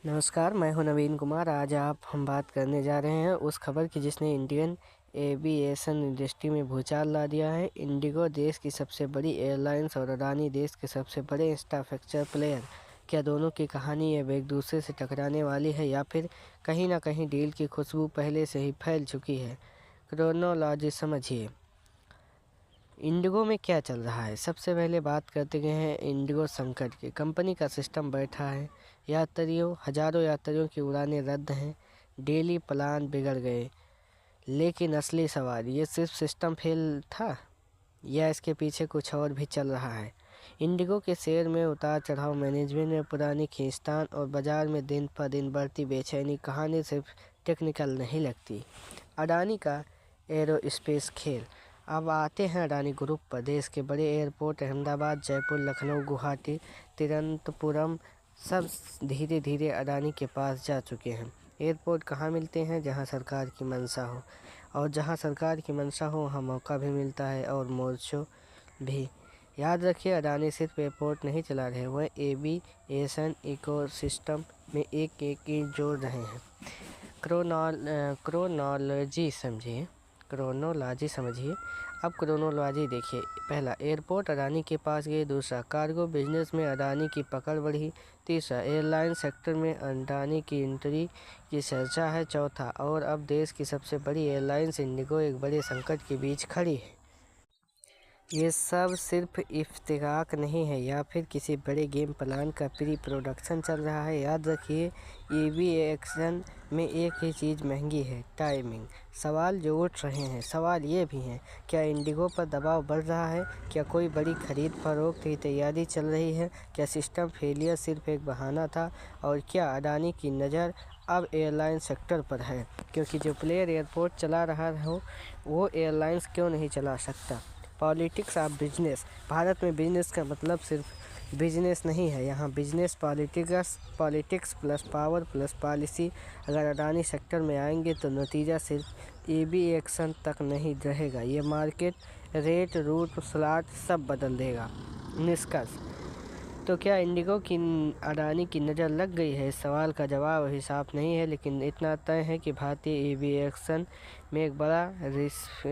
नमस्कार, मैं हूं नवीन कुमार। आज हम बात करने जा रहे हैं उस खबर की जिसने इंडियन एविएशन इंडस्ट्री में भूचाल ला दिया है। इंडिगो देश की सबसे बड़ी एयरलाइंस और अडानी देश के सबसे बड़े इंफ्रास्ट्रक्चर प्लेयर। क्या दोनों की कहानी अब एक दूसरे से टकराने वाली है या फिर कहीं ना कहीं डील की खुशबू पहले से ही फैल चुकी है? क्रोनोलॉजी समझिए। इंडिगो में क्या चल रहा है? सबसे पहले बात करते हैं इंडिगो संकट की। कंपनी का सिस्टम बैठा है, हजारों यात्रियों की उड़ानें रद्द हैं, डेली प्लान बिगड़ गए। लेकिन असली सवाल, ये सिर्फ सिस्टम फेल था या इसके पीछे कुछ और भी चल रहा है? इंडिगो के शेयर में उतार चढ़ाव, मैनेजमेंट में पुरानी खींचतान और बाजार में दिन पर दिन बढ़ती बेचैनी, कहानी सिर्फ टेक्निकल नहीं लगती। अडानी का एरोस्पेस खेल। अब आते हैं अडानी ग्रुप पर। देश के बड़े एयरपोर्ट अहमदाबाद, जयपुर, लखनऊ, गुवाहाटी, तिरुवनंतपुरम सब धीरे धीरे अडानी के पास जा चुके हैं। एयरपोर्ट कहाँ मिलते हैं? जहाँ सरकार की मंशा हो, और जहाँ सरकार की मंशा हो वहाँ मौका भी मिलता है और मोर्चों भी। याद रखिए, अडानी सिर्फ एयरपोर्ट नहीं चला रहे, वह एविएशन इकोसिस्टम में एक ईंट जोड़ रहे हैं। क्रोनोलॉजी समझिए। अब क्रोनोलॉजी देखिए। पहला, एयरपोर्ट अडानी के पास गए। दूसरा, कार्गो बिजनेस में अडानी की पकड़ बढ़ी। तीसरा, एयरलाइन सेक्टर में अडानी की एंट्री की चर्चा है। चौथा, और अब देश की सबसे बड़ी एयरलाइंस इंडिगो एक बड़े संकट के बीच खड़ी है। ये सब सिर्फ इफ्तिराक नहीं है या फिर किसी बड़े गेम प्लान का प्री प्रोडक्शन चल रहा है। याद रखिए, एविएशन में एक ही चीज़ महंगी है, टाइमिंग। सवाल जो उठ रहे हैं, सवाल ये भी हैं, क्या इंडिगो पर दबाव बढ़ रहा है? क्या कोई बड़ी खरीद फरोख्त की तैयारी चल रही है? क्या सिस्टम फेलियर सिर्फ एक बहाना था? और क्या अडानी की नज़र अब एयरलाइन सेक्टर पर है? क्योंकि जो प्लेयर एयरपोर्ट चला रहा हो वो एयरलाइंस क्यों नहीं चला सकता? Politics of business. भारत में बिजनेस का मतलब सिर्फ बिजनेस नहीं है, यहाँ business politics plus power plus policy. अगर अडानी सेक्टर में आएंगे तो नतीजा सिर्फ एविएशन तक नहीं रहेगा, ये मार्केट, रेट, रूट, स्लॉट सब बदल देगा। निष्कर्ष, तो क्या इंडिगो की अडानी की नज़र लग गई है? इस सवाल का जवाब अभी साफ नहीं है, लेकिन इतना तय है कि भारतीय एविएशन में एक बड़ा रिस्क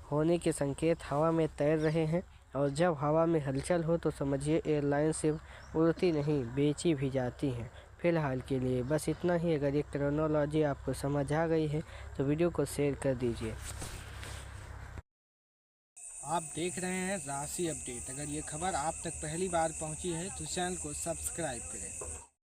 होने के संकेत हवा में तैर रहे हैं। और जब हवा में हलचल हो तो समझिए एयरलाइन सिर्फ उड़ती नहीं, बेची भी जाती हैं। फ़िलहाल के लिए बस इतना ही। अगर ये क्रोनोलॉजी आपको समझ आ गई है तो वीडियो को शेयर कर दीजिए। आप देख रहे हैं राशि अपडेट। अगर ये खबर आप तक पहली बार पहुंची है तो चैनल को सब्सक्राइब करें।